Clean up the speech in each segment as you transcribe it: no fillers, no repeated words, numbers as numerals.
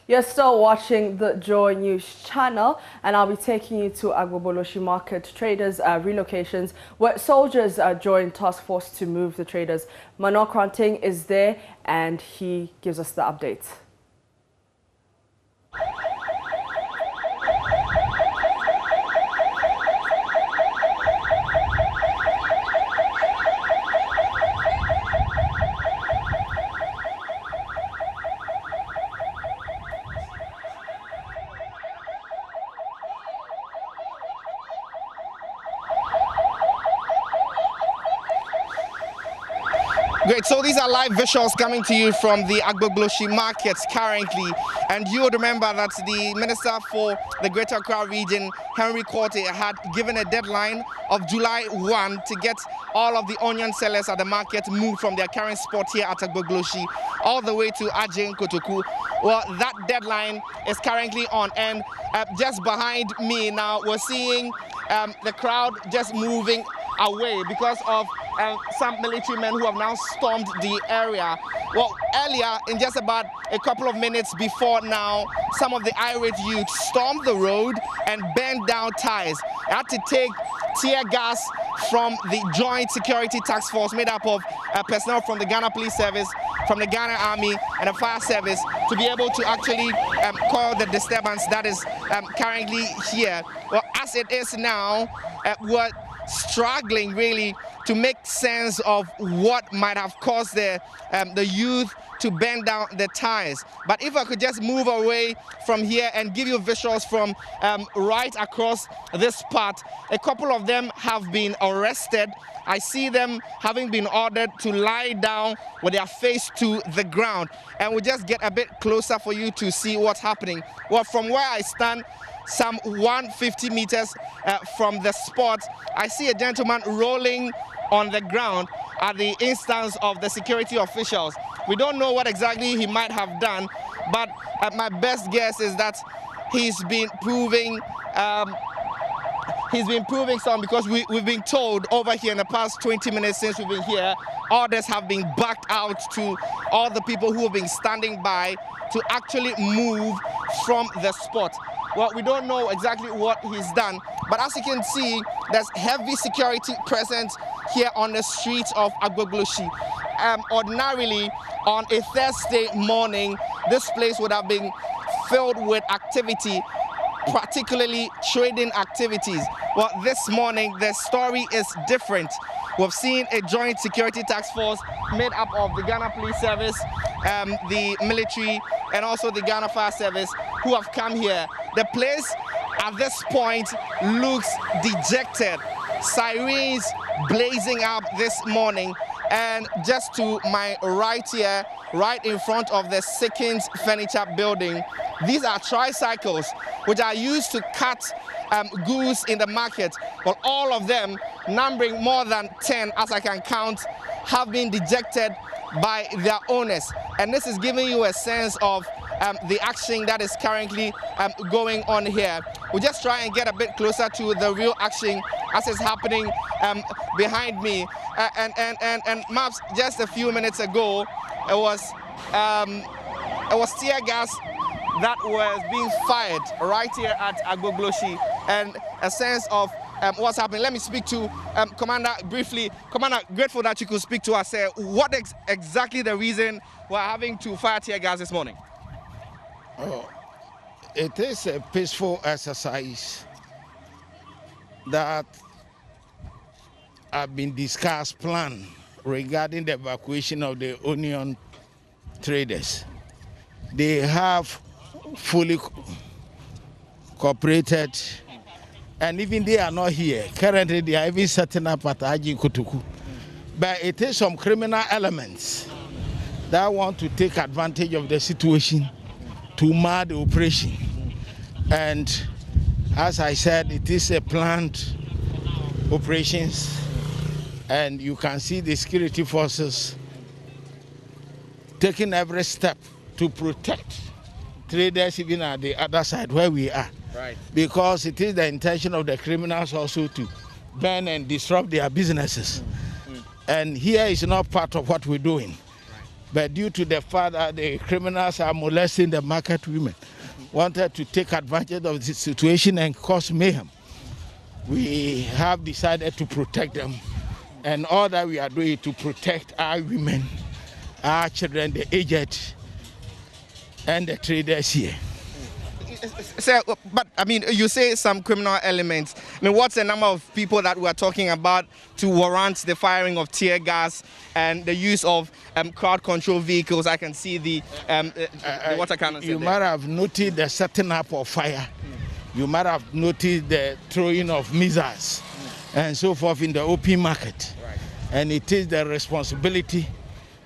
You're still watching the Joy News channel, and I'll be taking you to Agbogbloshie Market Traders relocations, where soldiers joined task force to move the traders. Manuel Kranting is there, and he gives us the updates. Great, so these are live visuals coming to you from the Agbogbloshie markets currently, and you would remember that the Minister for the Greater Accra region, Henry Korte, had given a deadline of July 1 to get all of the onion sellers at the market moved from their current spot here at Agbogbloshie all the way to Ajay Kotoku. Well, that deadline is currently on, and just behind me now we're seeing the crowd just moving away because of some military men who have now stormed the area. Well, earlier, in just about a couple of minutes before now, some of the irate youth stormed the road and burned down ties. They had to take tear gas from the Joint Security Task Force made up of personnel from the Ghana Police Service, from the Ghana Army and the Fire Service to be able to actually quell the disturbance that is currently here. Well, as it is now, we're struggling really to make sense of what might have caused the youth to bend down the ties. But if I could just move away from here and give you visuals from right across this part, a couple of them have been arrested. I see them having been ordered to lie down with their face to the ground. And we'll just get a bit closer for you to see what's happening. Well, from where I stand, some 150 meters from the spot, I see a gentleman rolling on the ground at the instance of the security officials. We don't know what exactly he might have done, but my best guess is that he's been proving some, because we've been told over here in the past 20 minutes since we've been here, orders have been backed out to all the people who have been standing by to actually move from the spot. Well, we don't know exactly what he's done, but as you can see, there's heavy security present here on the streets of Agbogbloshie. Ordinarily, on a Thursday morning, this place would have been filled with activity, particularly trading activities. Well, this morning, the story is different. We've seen a joint security task force made up of the Ghana Police Service, the military, and also the Ghana Fire Service who have come here. The place at this point looks dejected. Sirens blazing up this morning, and just to my right here, right in front of the second furniture building, these are tricycles which are used to cut goods in the market. Well, all of them, numbering more than 10 as I can count, have been dejected by their owners, and this is giving you a sense of the action that is currently going on here. We'll just try and get a bit closer to the real action as it's happening behind me. And Maps, just a few minutes ago, it was tear gas that was being fired right here at Agbogbloshie, and a sense of what's happening. Let me speak to Commander briefly. Commander, grateful that you could speak to us. What exactly the reason we're having to fire tear gas this morning? Oh, it is a peaceful exercise that have been discussed, planned regarding the evacuation of the onion traders. They have fully cooperated, and even they are not here. Currently, they are even setting up at Ajay Kotoku. But it is some criminal elements that want to take advantage of the situation to mar the operation. And as I said, it is a planned operations, and you can see the security forces taking every step to protect traders even at the other side where we are. Right. Because it is the intention of the criminals also to burn and disrupt their businesses. And here is not part of what we're doing. But due to the fact that the criminals are molesting the market women, wanted to take advantage of the situation and cause mayhem, we have decided to protect them. And all that we are doing is to protect our women, our children, the aged, and the traders here. So, but I mean, you say some criminal elements. I mean, what's the number of people that we're talking about to warrant the firing of tear gas and the use of crowd control vehicles? I can see the water cannons. You might have noted the setting up of fire. You might have noticed the throwing of missiles and so forth in the open market. Right. And it is the responsibility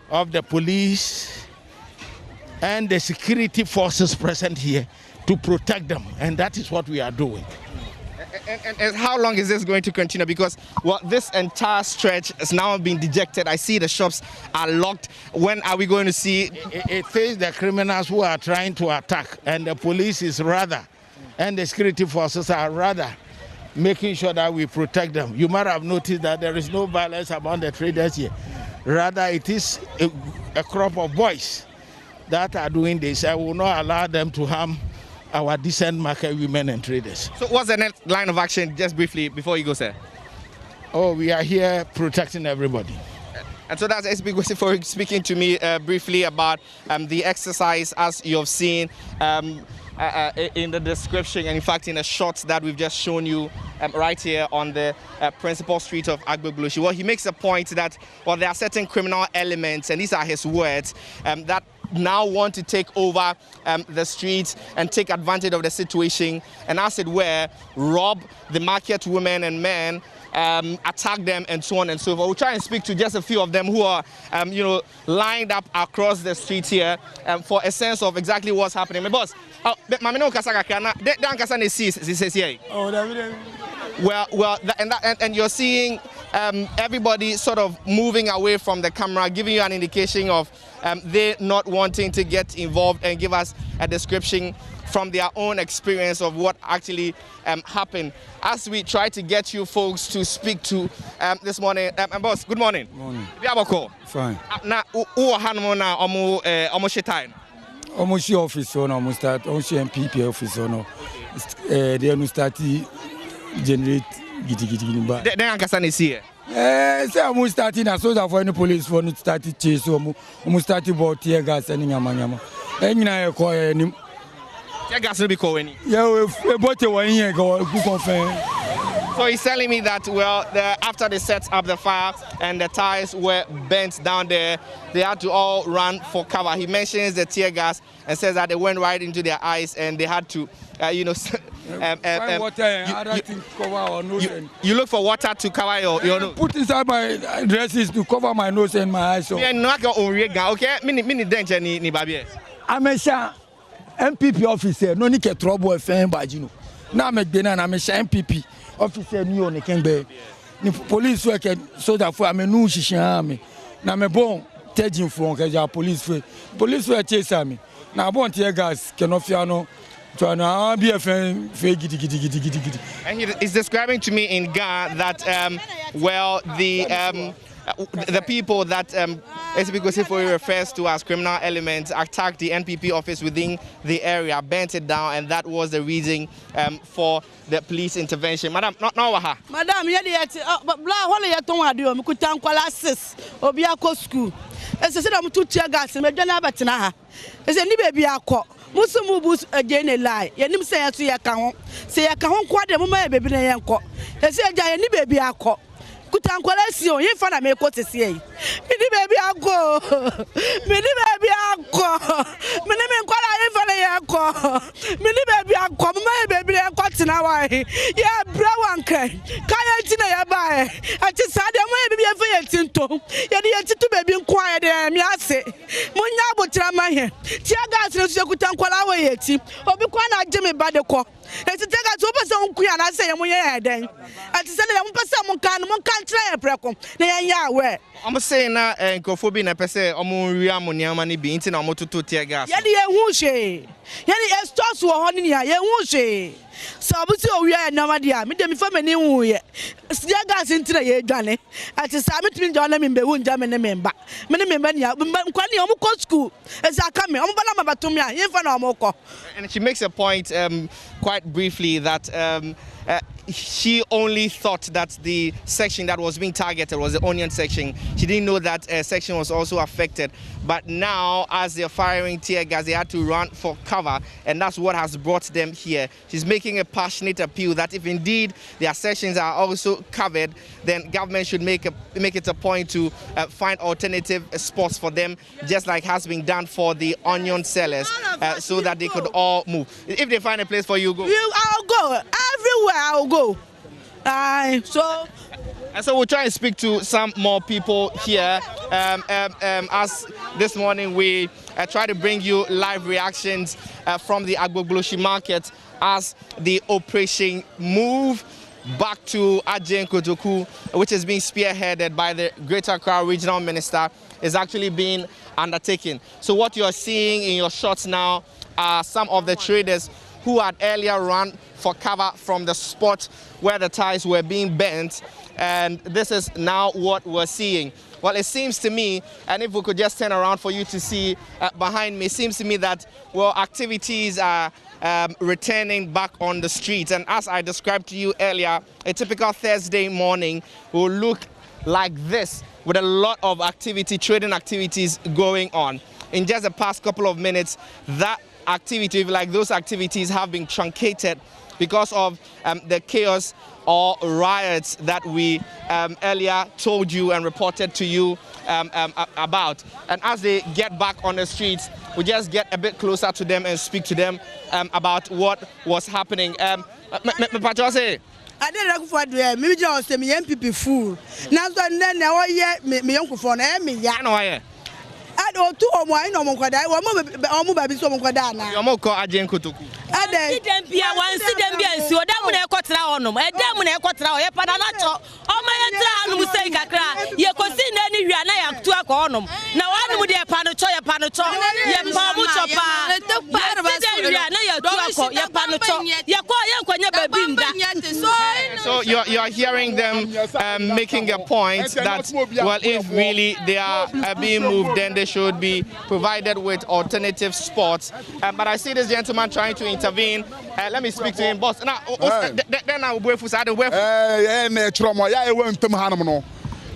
of the police and the security forces present here to protect them, and that is what we are doing. And how long is this going to continue? Because this entire stretch has now been dejected. I see the shops are locked. When are we going to see? It is the criminals who are trying to attack, and the police is rather, and the security forces are rather making sure that we protect them. You might have noticed that there is no violence among the traders here. Rather, it is a crop of boys that are doing this. I will not allow them to harm our decent market women and traders. So what's the next line of action, just briefly, before you go, sir? Oh, we are here protecting everybody. And so that's SB Gwesi for speaking to me briefly about the exercise, as you have seen in the description, and in fact in the shots that we've just shown you right here on the principal street of Agbogbloshie. Well, he makes a point that, well, there are certain criminal elements, and these are his words, that now want to take over the streets and take advantage of the situation and, as it were, rob the market women and men, attack them and so on and so forth. We'll try and speak to just a few of them who are, lined up across the street here for a sense of exactly what's happening. My boss, and you're seeing everybody sort of moving away from the camera, giving you an indication of they not wanting to get involved and give us a description from their own experience of what actually happened. As we try to get you folks to speak to this morning, boss, good morning. Morning. Fine. Now, almost office on almost start almost MPP office on they are start generate gidi ba then ankasa na see say almost starting as so that for any police for not start chase almost start about tear gas and nyama enyina e ko ni tear gas no be ko any yeah but one here go confirm. So he's telling me that, well, after they set up the fire and the tires were bent down there, they had to all run for cover. He mentions the tear gas and says that they went right into their eyes and they had to, find water cover our nose. You look for water to cover your nose? Put inside my dresses to cover my nose and my eyes. So. Okay? Mini baby. I'm a MPP officer, no need trouble with Fembajino. Now I'm a MPP. Officer new on the Kembe. The police work so that for me no shishami. Na me bon tejin for because police work chase me. Na bon tear gas cannot fiano. So na be a fan gidi. And he is describing to me in Ga that well the people that SB Gwesi refers to as criminal elements attacked the NPP office within the area, burnt it down, and that was the reason for the police intervention. Madam, not ha. Madam, but blah, what are you doing? We could tank classes or be a school. As I said, I'm too tear gas and Medina Batana. As any baby I caught. Musumubus again a lie. Yanim say to your account. Say I can't quite a woman baby and caught. As I say, any baby I caught. Kutankwalesio ye fana me ko tese yi mini baby akọ mini me nkwala ye fana ye akọ mini baby akọ mama baby akọ tina wa ye bra wanke kaya tina ya ba ati sade mo ye baby afa ye tinto ye de titu baby nkwa ye de mi ase munya abotira ma he tia gas ne so kutankwala wa ye ti obi kwa na agye me ba de ko eti tega to pese onkuya na se ye mo ye den ati se le mo pese mo kan try preko na yanya we I'm saying na nkofo na pese omo ria mo niama ni bi nti na omo toto tear gas ye de ye hu hwe ye de stores wo ho ni ya ye hu hwe So abuti o wi na dia me dem fa mani hu ye sia gas ntina ye dwane ati sa metimi dwane me mbewu nja me ne memba me ne memba nia nkwani o mko school esa ka me o mba na mabatom ya ye fa na o mko. And she makes a point quite briefly that she only thought that the section that was being targeted was the onion section. She didn't know that section was also affected. But now, as they're firing tear gas, they had to run for cover, and that's what has brought them here. She's making a passionate appeal that if indeed their sections are also covered, then government should make it a point to find alternative spots for them, just like has been done for the onion sellers, so that they could all move. If they find a place for you, go. I'll go everywhere. I'll go. So we'll try and speak to some more people here. As this morning we try to bring you live reactions from the Agbogbloshie market as the operation move back to Agbogbloshie, which is being spearheaded by the Greater Accra Regional Minister, is actually being undertaken. So what you are seeing in your shots now are some of the traders who had earlier run for cover from the spot where the ties were being bent, and this is now what we're seeing. Well, it seems to me, and if we could just turn around for you to see behind me, it seems to me that, well, activities are returning back on the streets. And as I described to you earlier, a typical Thursday morning will look like this, with a lot of activity, trading activities going on. In just the past couple of minutes, that activity, like those activities, have been truncated because of the chaos or riots that we earlier told you and reported to you about. And as they get back on the streets, we just get a bit closer to them and speak to them about what was happening. I didn't for the maybe just me MPP fool. Now then now me young for me ya. I don't do I know Monquada, or Mubabi so Monquadana. Your Moko Ajenkutu. I didn't be one see them be so damn when I got on them. I damn when I got out, Padanacho. Oh, my entire say Kakra. You could see any Riana to a cornum. Now I would have Panacho, ye Pamucho Pa. The part of Riana, So you are hearing them making a point that, well, if really they are being moved, then they should be provided with alternative spots. But I see this gentleman trying to intervene. Let me speak to him, boss. Now, then I will wait for side.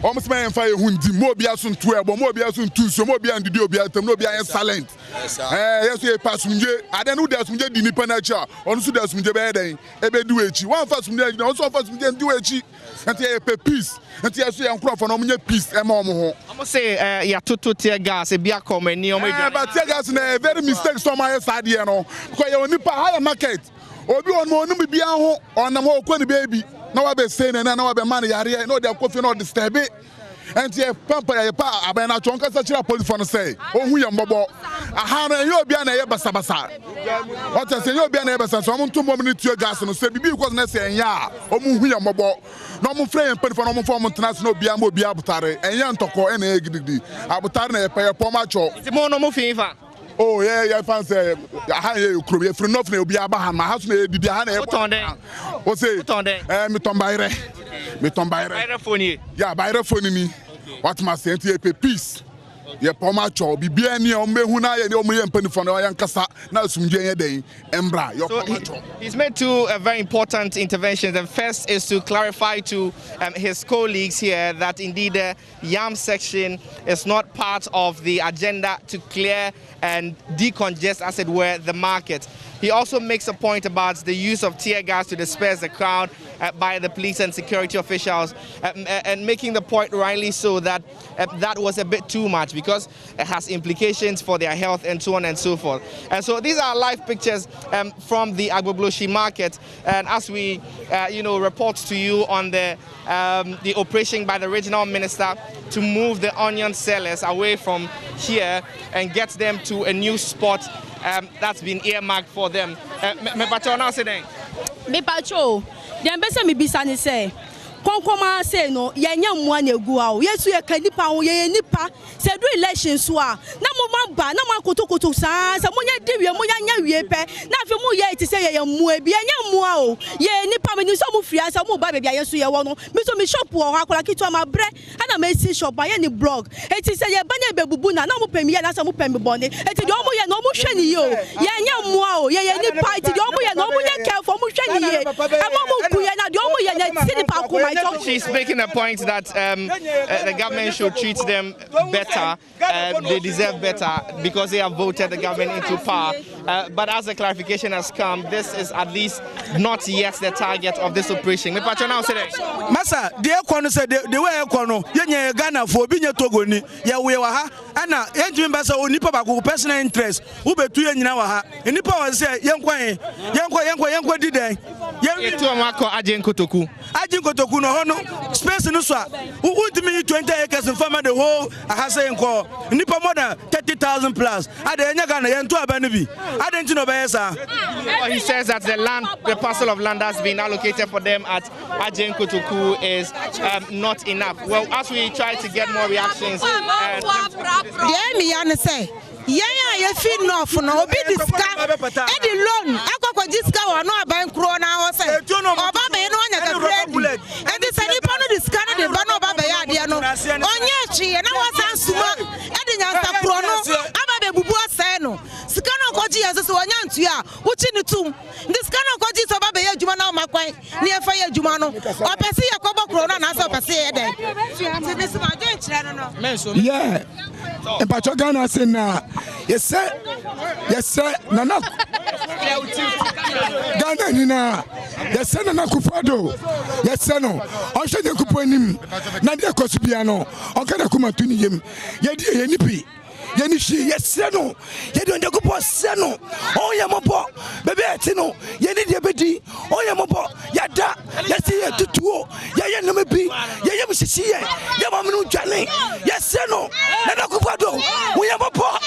Almost my fire hundi mobia sun 12 mobia sun 2 so mobia and the obia tem no bia silent yes we pass munje adan who das munje di nipa na cha on so das munje be den e be du echi one fast munje on so fast munje du echi enti e pe peace enti aso ya nkrofo no munje peace e ma omo ho I'm say ya toto tear gas e bia come ni omo but tear gas na very mistake so my side here no because you nipa higher market obi on mo no bia ho onam ho ko ni baby. No, I be saying, and now I be money. I know they're coffee, not disturb it. And see, Pampa, I be not drunk as a police for say, oh, we are Bobo. I have you'll be an Ebasabasa. What I say, you'll be an Ebasa, so I'm 2 more minutes to your gas and say, because next year, yeah, oh, we are Bobo. No more frame, put for no form of transnational Biamo Biabutare, and Yan Toko and Egg. Abutane, pay a pomacho. It's more no more favor. Oh, yeah, fancy. I hear you, for nothing will be about my house, may be behind it. What's it? Mitombaire. Mitombaire. Yeah, by the phone me. What must say to peace? Ye pomacho, be any on me who I know me and penny for no young cassa, now some day, Embra. He's made 2 very important interventions. The first is to clarify to his colleagues here that indeed the yam section is not part of the agenda to clear and decongest, as it were, the market. He also makes a point about the use of tear gas to disperse the crowd by the police and security officials, and making the point rightly so that that was a bit too much because it has implications for their health and so on and so forth. And so these are live pictures from the Agbogbloshie market, and as we report to you on the operation by the regional minister to move the onion sellers away from here and get them to a new spot that's been earmarked for them. Me pacho now say then. Me pacho. Dem be say me bisa ni say. konkoma say no ye nya mmoa na egu a o yesu ye kanipa ho ye nipa se do election so a na mo mamba na mo akotokoto saa se mo nya diwie mo nya wie pe na afi mo ye iti se ye mmoa bi nya mmoa o ye nipa me ni so mo fia se mo ba bia yesu ye wo no me so me shop wo ha akola kitu ama bre ana me si shop aye ni blog iti se ye ba na bebubu na mo pemi ye na se mo pemi bone iti do mo ye no mo hwe ni ye o ye nya mmoa o ye nipa iti do mo ye no mo ye careful mo hwe ni ye ama mo ku ye na do mo ye na ti nipa ko my She's making a point that the government should treat them better. They deserve better because they have voted the government into power. But as the clarification has come, this is at least not yet the target of this operation. Masa, the economy said the way economy, you Ghana for being a Togoni, Yawaha, Anna, Andrew Bassa, Nipa, personal interest, Ube 2 years now. And Nipa was say, young did they? Young Kotoku no space no so who want me 20 acres and farm the whole ahase nko nipa more than 30,000 plus ade enya Ghana yen to abane bi ade ntino be yesa. He says that the parcel of land that's been allocated for them at Ajen Kotoku is not enough. Well, as we try to get more reactions, ye feel enough no obi diska e di loan akoko diska wo no aban kro na ho se oba be no anya ka credit e di sani pa no diska no de ba no oba be ya de no onye chi na wo san suma e di nyansa kro no aba be bubu ase no sika no koji ya so onya ntu a wo chi ni tum diska no koji so oba be ya adwuma na o makwan ni e fa ya adwuma no opese ye kobo kro no na so opese ye den ti ni sima je nchira no yeah. Epacho Ghana say na yes sir nana Ghana ni na yes sir nana Kufado yes sir no on hwe de kupo anim na de kosu bia no on ka da kuma tuni yem ye die ye nipi ye ni hwe yes sir no ye de on kupo sir no on ye mobo bebe eti no ye ni de bedi on ye mobo ya da yes ye tutuo ye no mebi ye msisi ye mamnu dwane yes sir no nana Kufado we ye mobo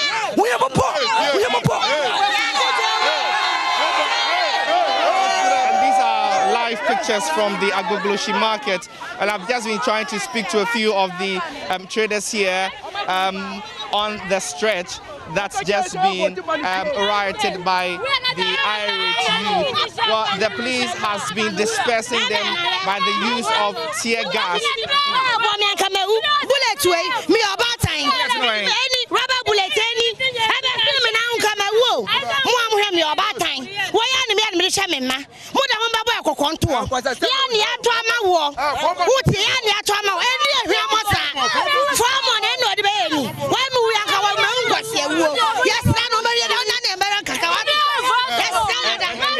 pictures from the Agbogbloshie market, and I've just been trying to speak to a few of the traders here on the stretch that's just been rioted by the Irish youth. Well, the police has been dispersing them by the use of tear gas.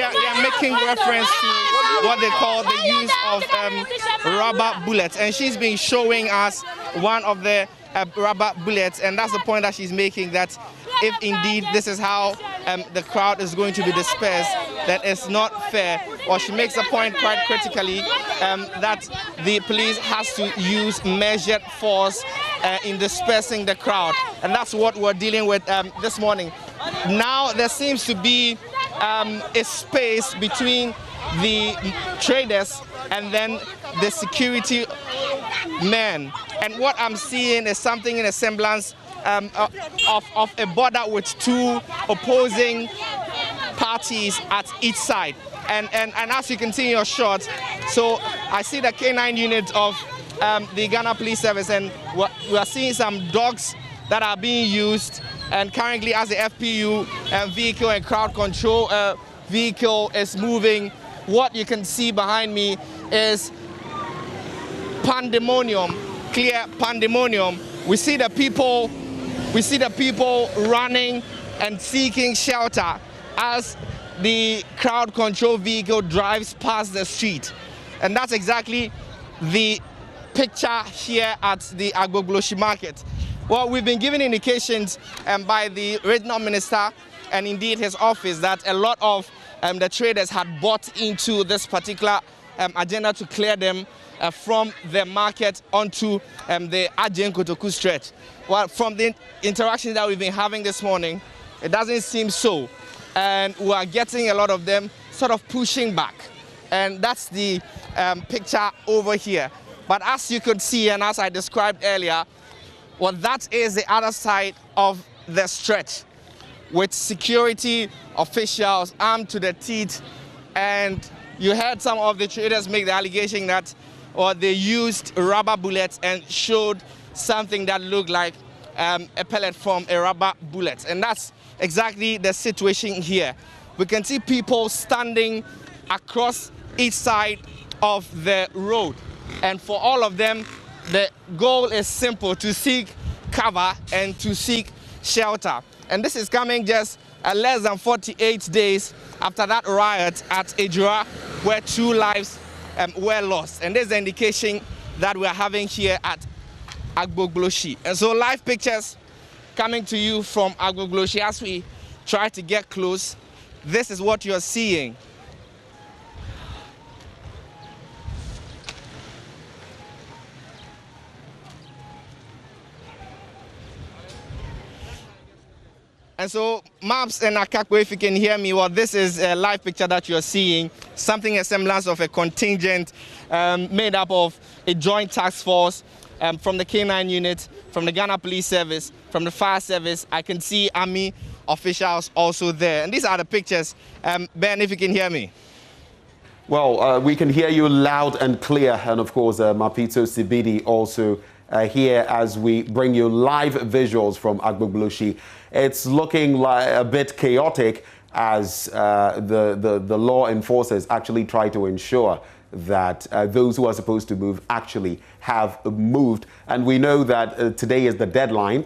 They are making reference to what they call the use of rubber bullets, and she's been showing us one of the rubber bullets, and that's the point that she's making, that if indeed this is how the crowd is going to be dispersed, that it's not fair. Or she makes a point quite critically that the police has to use measured force in dispersing the crowd, and that's what we're dealing with this morning. Now there seems to be a space between the traders and then the security men, and what I'm seeing is something in a semblance of a border with two opposing parties at each side, and as you can see in your shot, so I see the K9 unit of the Ghana Police Service, and we are seeing some dogs that are being used, and currently as the FPU vehicle and crowd control vehicle is moving, what you can see behind me is pandemonium, clear pandemonium. We see the people running and seeking shelter as the crowd control vehicle drives past the street. And that's exactly the picture here at the Agbogbloshie market. Well, we've been given indications by the regional minister and indeed his office that a lot of the traders had bought into this particular agenda to clear them from the market onto the Ajen Kotoku stretch. Well, from the interactions that we've been having this morning, it doesn't seem so. And we are getting a lot of them sort of pushing back. and that's the picture over here. But as you could see, and as I described earlier, well, that is the other side of the stretch, with security officials armed to the teeth. And you heard some of the traders make the allegation that they used rubber bullets and showed something that looked like a pellet from a rubber bullet. And that's exactly the situation here. We can see people standing across each side of the road. And for all of them, the goal is simple: to seek cover and to seek shelter. And this is coming just less than 48 days after that riot at Ejura, where 2 lives were lost. And there's the indication that we're having here at Agbogbloshie. And so live pictures coming to you from Agbogbloshie. As we try to get close, this is what you're seeing. And so, Maps and Akakwe, if you can hear me, well, this is a live picture that you're seeing, something a semblance of a contingent made up of a joint task force from the K9 unit, from the Ghana Police Service, from the Fire Service. I can see Army officials also there. And these are the pictures. Ben, if you can hear me. Well, we can hear you loud and clear. And of course, Mapito Sibidi also here as we bring you live visuals from Agbogbloshie. It's looking like a bit chaotic as the law enforcers actually try to ensure that those who are supposed to move actually have moved. And we know that today is the deadline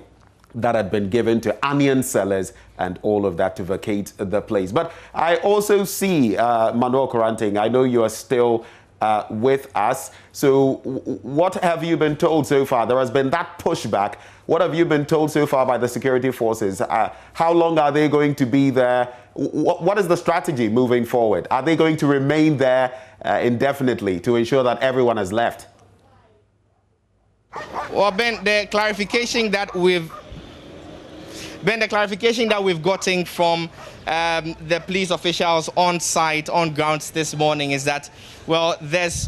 that had been given to onion sellers and all of that to vacate the place. But I also see Manuel Koranting. I know you are still with us. So what have you been told so far? There has been that pushback. What have you been told so far by the security forces? How long are they going to be there? What is the strategy moving forward? Are they going to remain there indefinitely to ensure that everyone has left? Well, Ben, the clarification that we've gotten from the police officials on site, on grounds this morning is that, well, there's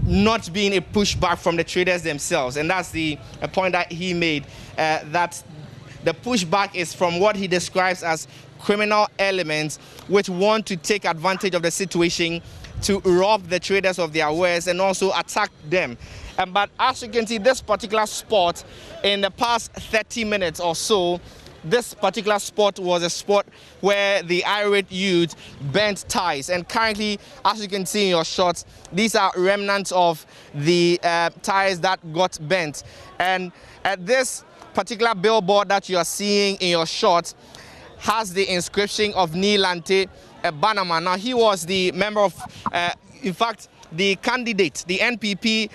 not been a pushback from the traders themselves. And that's the point that he made, that the pushback is from what he describes as criminal elements which want to take advantage of the situation to rob the traders of their wares and also attack them. But as you can see, this particular spot, in the past 30 minutes or so, this particular spot was a spot where the irate youth burnt ties. And currently, as you can see in your shots, these are remnants of the ties that got burnt. And at this particular billboard that you are seeing in your shot has the inscription of Nilante Banama. Now, he was the member of, in fact, the candidate, the NPP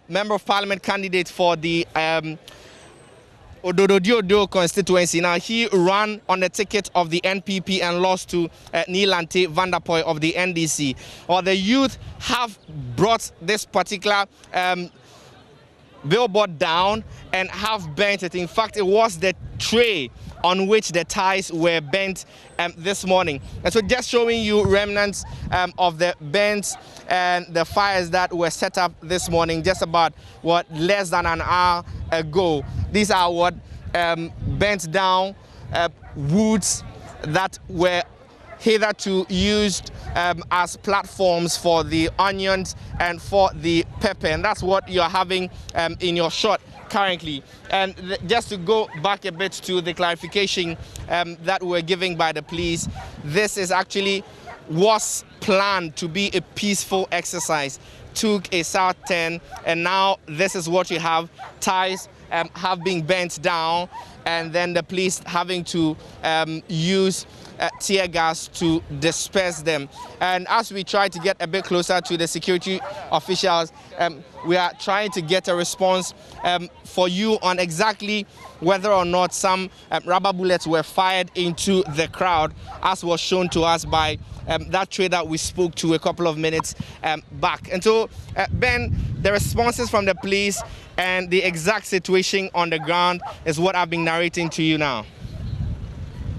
member of parliament candidate for the Odododiodo constituency. Now, he ran on the ticket of the NPP and lost to Nilante Vanderpoy of the NDC. Well, the youth have brought this particular billboard down and have burnt it. In fact, it was the tray on which the ties were burnt this morning. And so just showing you remnants of the burns and the fires that were set up this morning, just about, less than an hour ago. These are what burnt down woods that were hitherto used as platforms for the onions and for the pepper. And that's what you're having in your shot currently. And just to go back a bit to the clarification that we're giving by the police, this is actually was planned to be a peaceful exercise, took a south turn, and now this is what you have. Ties have been bent down, and then the police having to use tear gas to disperse them. And as we try to get a bit closer to the security officials, we are trying to get a response for you on exactly whether or not some rubber bullets were fired into the crowd, as was shown to us by that trader we spoke to a couple of minutes back. And so, Ben, the responses from the police and the exact situation on the ground is what I've been narrating to you now.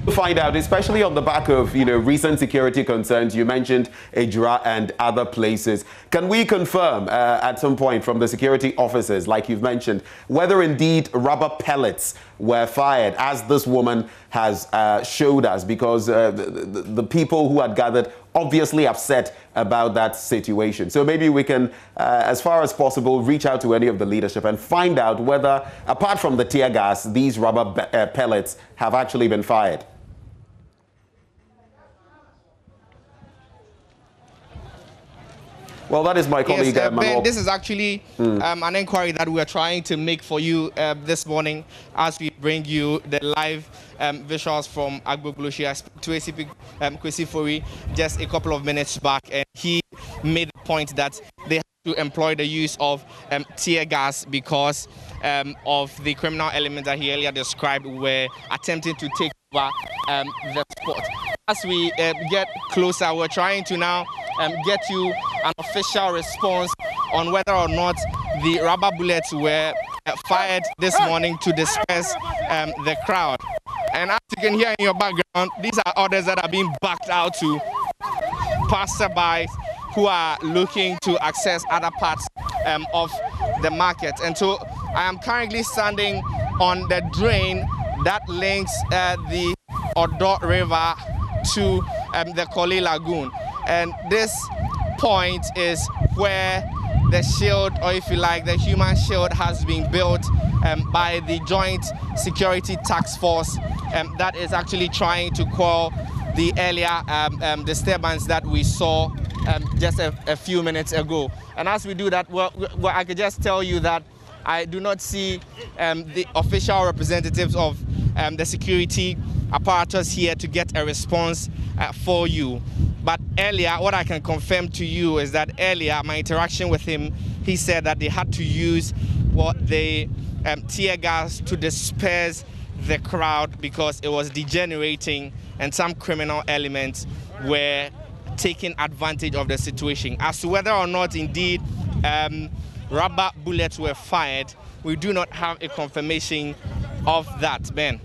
Find out, especially on the back of recent security concerns. You mentioned Ejura and other places. Can we confirm at some point from the security officers, like you've mentioned, whether indeed rubber pellets were fired, as this woman has showed us? Because the people who had gathered obviously upset about that situation. So maybe we can, as far as possible, reach out to any of the leadership and find out whether, apart from the tear gas, these rubber pellets have actually been fired. Well, that is my colleague, yes, Ben, this is actually an inquiry that we are trying to make for you this morning as we bring you the live visuals from Agbogbloshie. I spoke to ACP Kwesi Fori just a couple of minutes back, and he made the point that they have to employ the use of tear gas because of the criminal elements that he earlier described were attempting to take over the spot. As we get closer, we're trying to now get you an official response on whether or not the rubber bullets were fired this morning to disperse the crowd. And as you can hear in your background, these are orders that are being backed out to passerbys who are looking to access other parts of the market. And so I am currently standing on the drain that links the Odo River to the Koli Lagoon. And this point is where the shield, or if you like, the human shield, has been built by the Joint Security Task Force that is actually trying to quell the earlier disturbance that we saw just a few minutes ago. And as we do that, well, I could just tell you that I do not see the official representatives of the security apparatus here to get a response for you. But earlier, what I can confirm to you is that earlier, my interaction with him, he said that they had to use the tear gas to disperse the crowd because it was degenerating and some criminal elements were taking advantage of the situation. As to whether or not indeed rubber bullets were fired, we do not have a confirmation of that, Ben.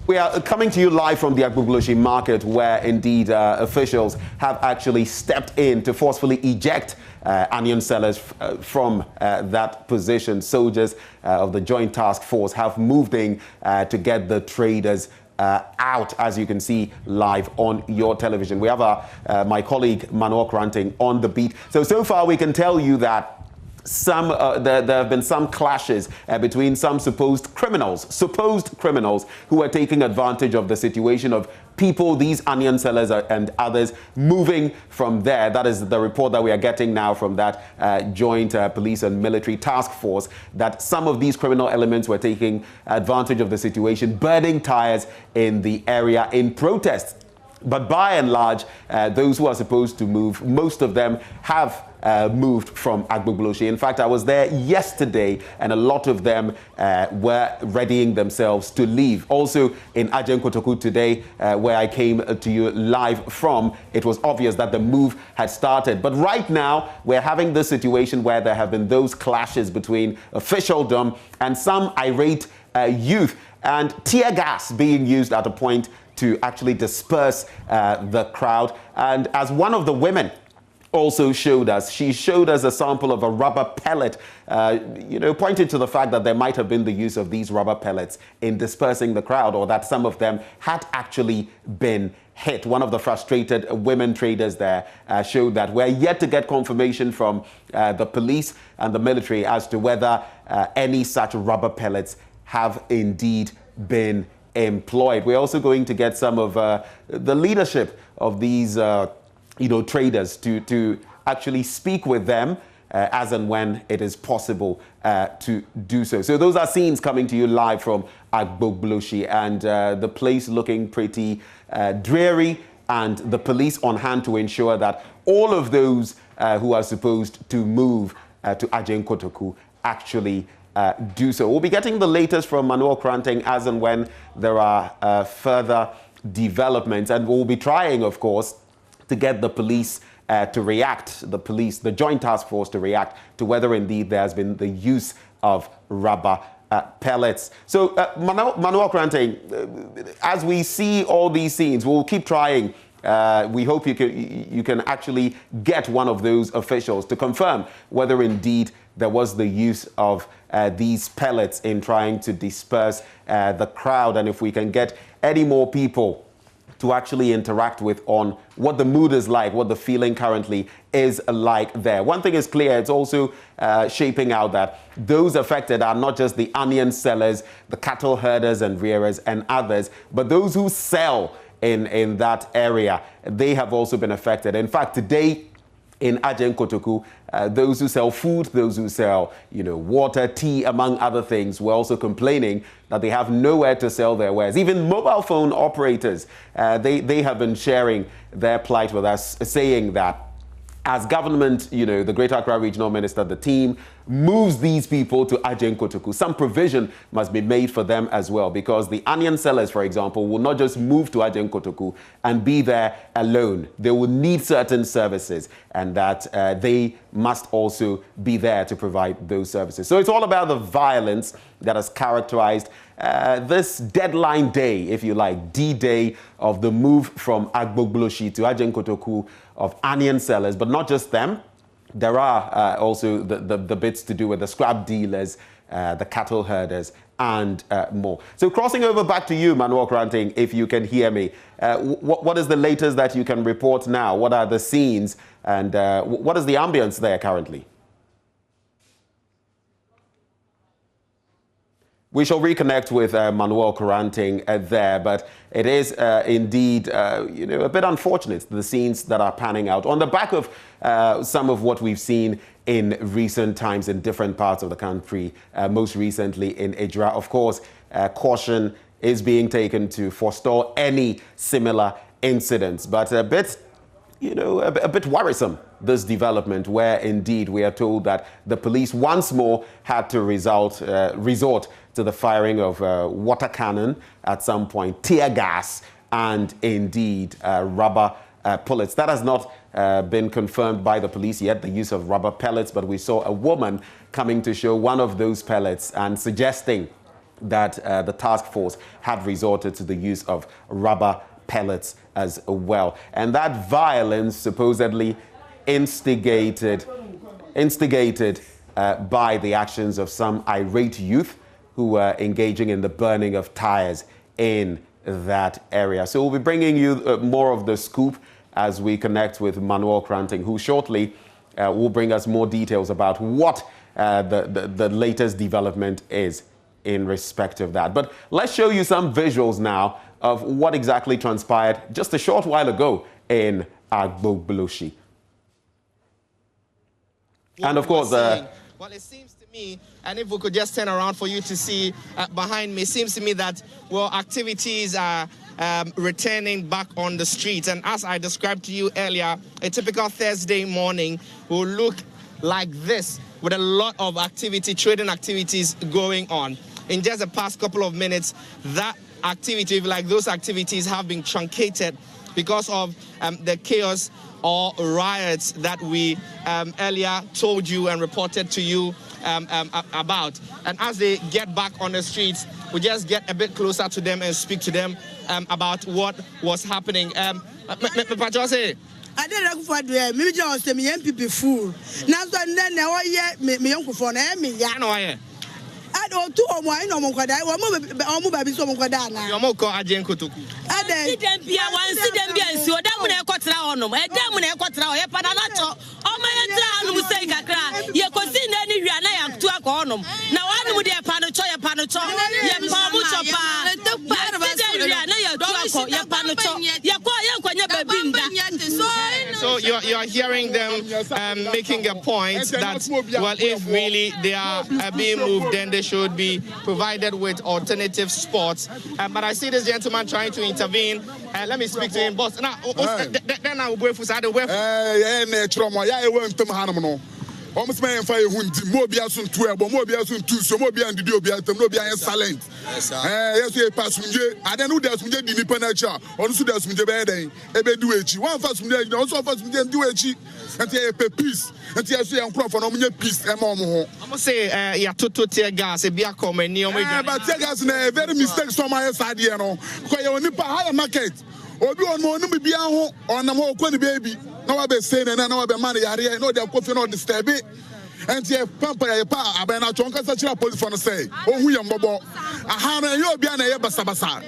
We are coming to you live from the Agbogbloshie market, where indeed officials have actually stepped in to forcefully eject onion sellers from that position. Soldiers of the Joint Task Force have moved in to get the traders out, as you can see live on your television. We have my colleague Manuel Kranting on the beat. So far we can tell you that there have been some clashes between some supposed criminals who are taking advantage of the situation of people, these onion sellers and others, moving from there. That is the report that we are getting now from that joint police and military task force, that some of these criminal elements were taking advantage of the situation, burning tires in the area in protest. But by and large, those who are supposed to move, most of them have moved from Agbogbloshie. In fact, I was there yesterday, and a lot of them were readying themselves to leave. Also in Agbogbloshie today, where I came to you live from, it was obvious that the move had started. But right now, we're having this situation where there have been those clashes between officialdom and some irate youth, and tear gas being used at a point to actually disperse the crowd. And as one of the women also showed us, she showed us a sample of a rubber pellet, pointing to the fact that there might have been the use of these rubber pellets in dispersing the crowd, or that some of them had actually been hit. One of the frustrated women traders there showed that we're yet to get confirmation from the police and the military as to whether any such rubber pellets have indeed been employed. We're also going to get some of the leadership of these traders to actually speak with them as and when it is possible to do so. So those are scenes coming to you live from Agbogbloshie, and the place looking pretty dreary, and the police on hand to ensure that all of those who are supposed to move to Agbogbloshie actually do so. We'll be getting the latest from Manuel Kranting as and when there are further developments, and we'll be trying, of course, to get the police to react, the joint task force to react to whether indeed there has been the use of rubber pellets. So, Manuel Kranting, as we see all these scenes, we'll keep trying. We hope you can actually get one of those officials to confirm whether indeed there was the use of these pellets in trying to disperse the crowd, and if we can get any more people to actually interact with on what the mood is like, what the feeling currently is like there. One thing is clear, it's also shaping out that those affected are not just the onion sellers, the cattle herders and rearers and others, but those who sell in that area. They have also been affected. In fact, today in Agyen Kotoku, those who sell food, those who sell, water, tea, among other things, were also complaining that they have nowhere to sell their wares. Even mobile phone operators, they have been sharing their plight with us, saying that as government, the Greater Accra Regional Minister, the team, moves these people to Agyen Kotoku, some provision must be made for them as well, because the onion sellers, for example, will not just move to Agyen Kotoku and be there alone. They will need certain services, and that they must also be there to provide those services. So it's all about the violence that has characterized this deadline day, if you like, D-Day of the move from Agbogbloshie to Agyen Kotoku of onion sellers, but not just them. There are also the bits to do with the scrap dealers, the cattle herders, and more. So crossing over back to you, Manuel Kranting, if you can hear me, what is the latest that you can report now? What are the scenes, and what is the ambience there currently? We shall reconnect with Manuel Kranting there, but it is indeed, a bit unfortunate, the scenes that are panning out on the back of some of what we've seen in recent times in different parts of the country, most recently in Ejura. Of course, caution is being taken to forestall any similar incidents, but a bit worrisome, this development, where indeed we are told that the police once more had to resort to the firing of water cannon at some point, tear gas, and indeed rubber pellets. That has not been confirmed by the police yet, the use of rubber pellets, but we saw a woman coming to show one of those pellets and suggesting that the task force had resorted to the use of rubber pellets as well. And that violence supposedly instigated by the actions of some irate youth who were engaging in the burning of tires in that area. So we'll be bringing you more of the scoop as we connect with Manuel Kranting, who shortly will bring us more details about what the latest development is in respect of that. But let's show you some visuals now of what exactly transpired just a short while ago in Agbogbloshie. And of course, well, it seems to me, and if we could just turn around for you to see behind me, it seems to me that, well, activities are returning back on the streets. And as I described to you earlier, a typical Thursday morning will look like this, with a lot of activity, trading activities going on. In just the past couple of minutes, that activity, like those activities, have been truncated because of the chaos or riots that we earlier told you and reported to you about. And as they get back on the streets, we just get a bit closer to them and speak to them about what was happening. I didn't for the me just me MPP fool. Now then me uncle for me ya. I don't do no more kwada. Omo baby so mo kwada na. Yo mo ko Agyen Kotoku. Ade dem bia wan si dem bia nsi o dem na ekotra onom. E dem na ekotra o ye pada na cho. O ma ye tra anu sei kakra. Ye kosi na ni hwa na ya tu akọ onom. Na wanu de pa no cho ye pa no cho. Ye pa mu cho pa. Ye na ya tu akọ ye pa no cho. Ye ko ye kwanya baby nda. So you're hearing them making a point that, well, if really they are being moved, then they should be provided with alternative spots. But I see this gentleman trying to intervene. Let me speak to him, boss. Now, then I will wait for the almost my fire hundi mobia sun 12 mobia sun 2 so mobia and the obia tem no bia silent yes we pass munje and then who does munje di nipa na cha on so does munje be den e be do echi one fast munje also fast munje do echi and e pe peace and e so yan crop for no munje peace e ma ho am say ya toto tear gas e bia come ni o but tear gas na very mistake so my side here no because you nipa higher market obi on mo no bia ho onam ho kwa ni baby na wa be say na wa be man yare no dey coffee no disturb it and ye pampa ye pa abena chonka sa chira police for no say ohu ye mbobo aha na ye obi na ye basa basa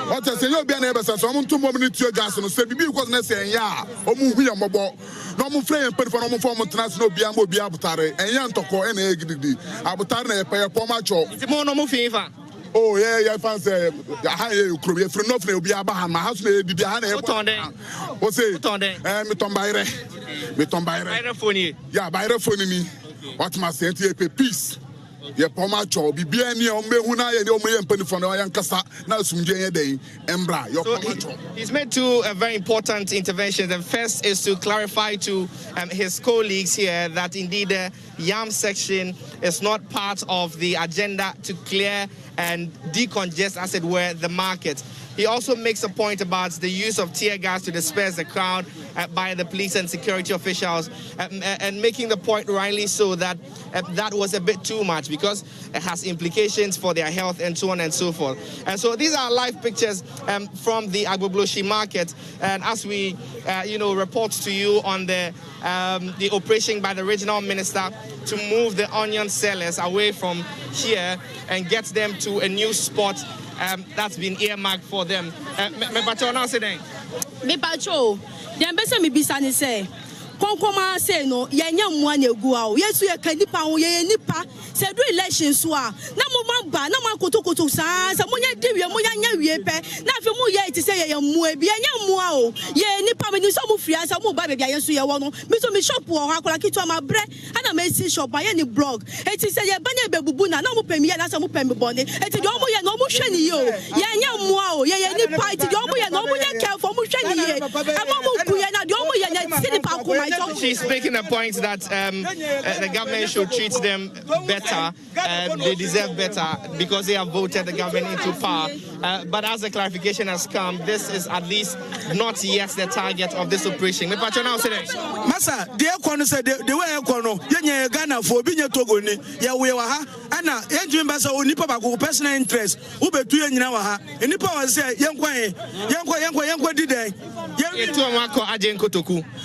what say ye obi na ye basa so mo nto mo ni tue gas no say bibi because na say ya o mu hu ye mbobo no mo frɛ ye police for no mo form trans no obi am obi abutare enya ntoko e na ye gididi abutare na ye pa ye poma cho ti mo no mo fifa. Oh yeah, fancy. I could be free enough. Will be a bahama house. May be behind a what's it? Me tombaire. Phone. Yeah, by the phone me. What must say to peace? Ye poma cho be any on me who I know me and penny from the Yankasa. Now some day embra. Your poma. He's made two very important interventions. The first is to clarify to his colleagues here that indeed Yam section is not part of the agenda to clear and decongest, as it were, the market. He also makes a point about the use of tear gas to disperse the crowd by the police and security officials, and making the point rightly so that that was a bit too much because it has implications for their health and so on and so forth. And so these are live pictures from the Agbogbloshie market, and as we report to you on the operation by the regional minister to move the onion sellers away from here and get them to a new spot that's been earmarked for them. Me pacho now say then. Me pacho, dem be say me bisani say. Konkoma say no, yenya mwa ne gu a o. Yesu ye kan nipa ho ye nipa. Se do election so a, na mo mamba, na mo kotokoto sa, sa mo nya diwie, mo nya wie pe. Na afi mo ye ti say ye mu e bi yenya mu a o. Ye nipa me ni so mo fria sa mo ba be bia yesu ye wo no. Me so me shop wo ha akola kitu ama bre. Ana me si shop ba ye ni blog. E ti say ye ba na be bubu na mo pemi ye na sa mo pemi bonde. E ti do mo ye no mo hwe ni ye o. Yenya mu a o. Ye nipa ti do mo ye no mo nya careful mo hwe ni ye. E mo ku ye na do mo ye nya ti nipa ko ma. She's making a point that the government should treat them better. They deserve better because they have voted the government into power. But as the clarification has come, this is at least not yet the target of this operation. Masa, the economy said the way economy, Yenya Ghana for being a Togo, Yawaha, Anna, Andrew Bassa, Nipa, personal interest, Ube to Yanawaha, and Nipa was say, Yankwa did they?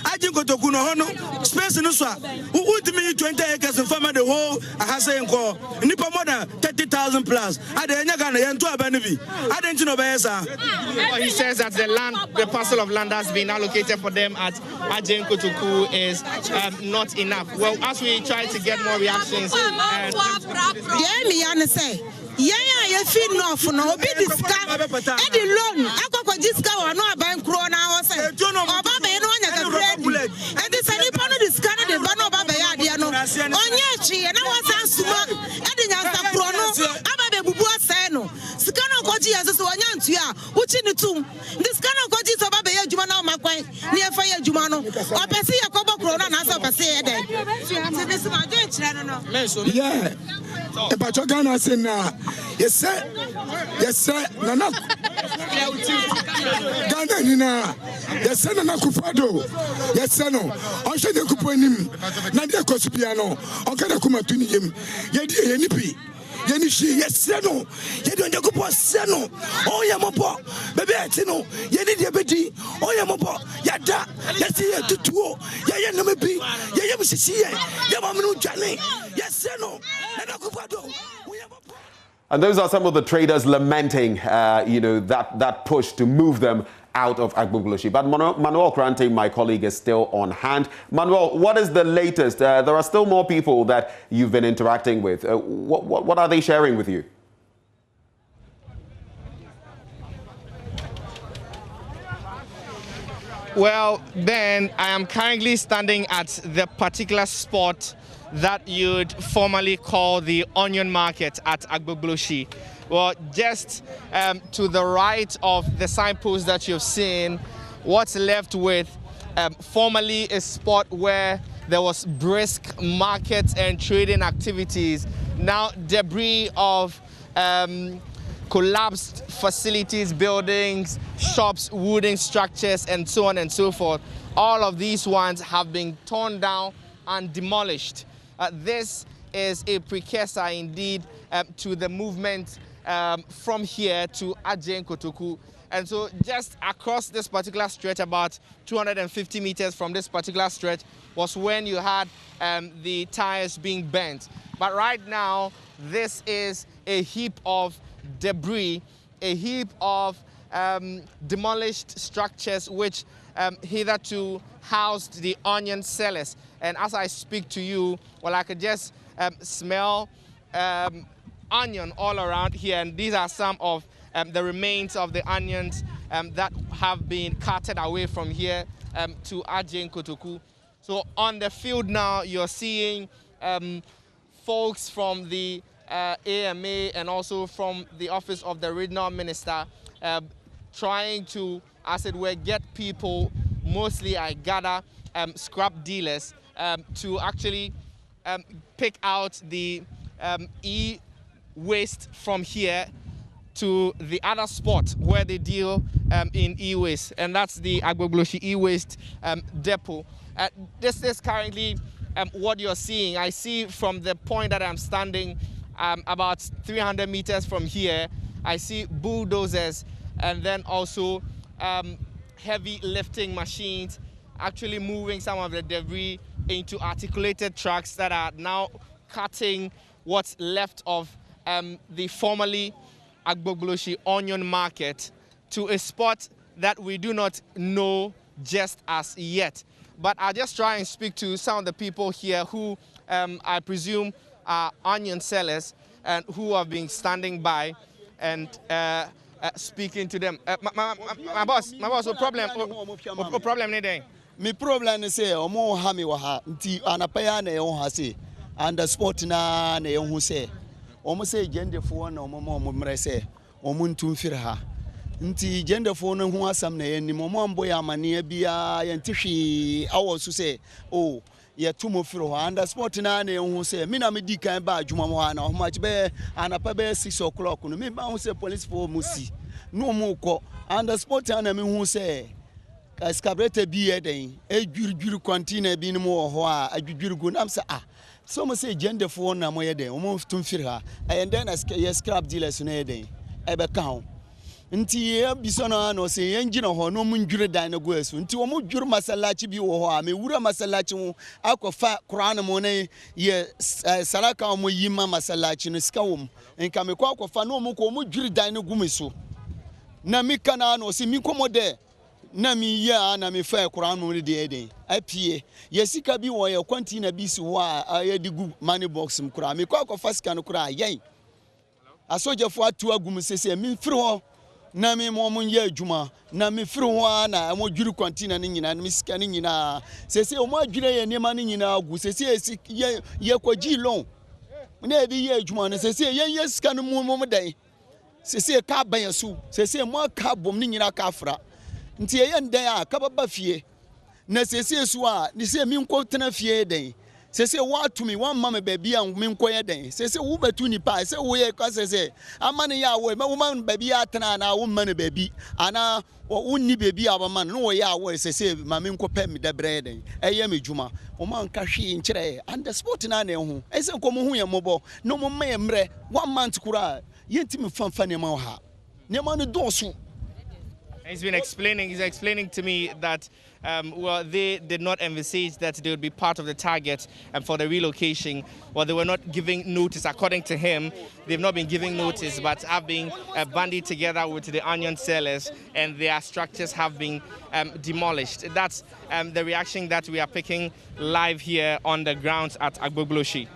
Ajinkotoku no hono space no so who would me 20 acres and farmer the whole Ahasenko nipa more than 30,000 plus ade enya Ghana yen to abanibi ade ntino be sir. He says that the parcel of land that's been allocated for them at Ajinkotoku is not enough. Well, as we try to get more reactions ye feel no for no be discuss e di loan akoko discuss wa no aban kro na ho say oba be no nya ka credit e di sani pa no discuss de ba no oba be ya de no onye chi na wa san suma e di nya sa kro no aba be bubu asai no sika no koji ya so onye ntu a uchi ni tum discuss no koji so oba be ya juma na o makwan ni e fa ya juma no o pese ya ko bo kro no na so pese ye den se be so ma jo chira no yeah. But you're gonna say now, yes, sir, Nana Ghana, Nina, yes, sir, Nana Kufado, yes, sir, no, I should have put him, Nadia Cospiano, okay, I come to him, Yedi, Nipi. Yenishi, yes, Seno, Yedonjacopo, Seno, oh, Yamopo, Babetino, Yedi Bedi, oh, Yamopo, Yada, Yasia, Tutuo, Yayanamabi, Yamisi, Yamamu Jani, yes, Seno, Nanakupado. And those are some of the traders lamenting, that push to move them out of Agbogbloshie. But Manuel Krante, my colleague, is still on hand. Manuel, what is the latest? There are still more people that you've been interacting with. What are they sharing with you? Well, Ben, I am currently standing at the particular spot that you'd formerly call the onion market at Agbogbloshie. Well, just to the right of the signpost that you've seen, what's left with formerly a spot where there was brisk market and trading activities. Now debris of collapsed facilities, buildings, shops, wooden structures, and so on and so forth. All of these ones have been torn down and demolished. This is a precursor indeed to the movement from here to Agye Kotoku. And so just across this particular stretch, about 250 meters from this particular stretch, was when you had the tires being bent. But right now, this is a heap of debris, a heap of demolished structures which hitherto housed the onion sellers. And as I speak to you, well, I could just smell onion all around here. And these are some of the remains of the onions that have been carted away from here to Agye Kotoku. So on the field now, you're seeing folks from the AMA and also from the office of the regional minister trying to, as it were, get people, mostly I gather scrap dealers, to actually pick out the e-waste from here to the other spot where they deal in e-waste, and that's the Agbogbloshie e-waste depot. This is currently what you're seeing. I see from the point that I'm standing about 300 meters from here, I see bulldozers and then also heavy lifting machines actually moving some of the debris into articulated trucks that are now cutting what's left of the formerly Agbogbloshie onion market to a spot that we do not know just as yet. But I'll just try and speak to some of the people here who I presume are onion sellers and who have been standing by and speaking to them. My boss, what problem? What problem today? My problem is say omo ha mi wa ha nti anapaya na ehun ha say and the sport na ehun say omo say gendefo na omo mre say omo ntum fir ha nti gendefo no hu asam na yanim omo ambo ya amane bia yentihwe awo so say oh ye tumo fir ho and the sport na ehun say me na me di kan ba adwuma mo ha na omo achi be anapa be 6 o'clock no me ba hu say police for musi no mo ko and the sport na me hu say Escalation bi eden ejurjuru container bi no mo ho a ajujuru nam say so mo say gender for na mo yeden o mo tum fir ha and then as scrap dealers no yeden e be ka ho nti ye bisono no say yenjina ho no mo njure dan na go asu nti o mo juru masalachi bi wo ho a me wura masalachi wo akofa Quran mo ne ye saraka mo yima masalachi no ska wo nka me kwa akofa no mo ko mo juru dan na gumiso na mi kana no say mi komode na mi ya na mi fa Quran mo de eden apie yesika bi wo ye container bi si ho a ye digu money box m kura mi kwa fasika no kura yen asojefo atu agum sese mi firi ho na mi mo ye adwuma na mi firi ho na mo dwuru container ni nyina mi sika ni nyina sese o mo adwure ye nema ni nyina agu sese ye kwaji loan na e bi ye adwuma no sese ye sika no mo dan sese ka ban yasu sese mo ka bom ni nyina ka afra nti ye ndan a ka baba fie na sese su a ni se mi nko tena fie den sese wa tumi wan mama baby a mi nko ye den sese wo batu ni pa se wo ye ka sese amane ya wo ma wo man baby a tena na wo man baby ana wo ni baby a ba man no wo ya wo sese ma mi nko pe mi da bre den eye me djuma wo man ka hwe nkire and the sport na na hu ese nko mo hu ye mobo no mo ma ye mre 1 month kura ye ntimi fanfa ne ma ha ne ma no dosu. He's explaining to me that, well, they did not envisage that they would be part of the target for the relocation. Well, they were not giving notice, according to him. They've not been giving notice, but have been banded together with the onion sellers, and their structures have been demolished. That's the reaction that we are picking live here on the grounds at Agbogbloshie.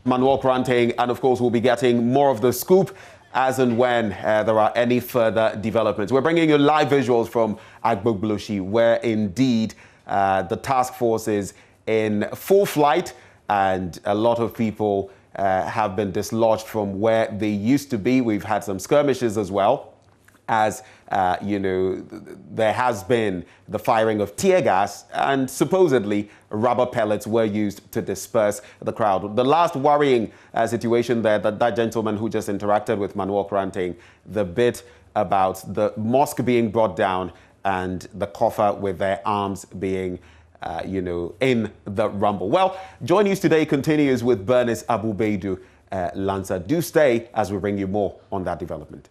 Manuel Kranting, and of course we'll be getting more of the scoop as and when there are any further developments. We're bringing you live visuals from Agbogbloshie, where indeed the task force is in full flight, and a lot of people have been dislodged from where they used to be. We've had some skirmishes as well. as, there has been the firing of tear gas and supposedly rubber pellets were used to disperse the crowd. The last worrying situation there, that gentleman who just interacted with Manuel Kranting, the bit about the mosque being brought down and the coffer with their arms being, in the rumble. Well, Joy News Today continues with Bernice Abubeidu Lanza. Do stay as we bring you more on that development.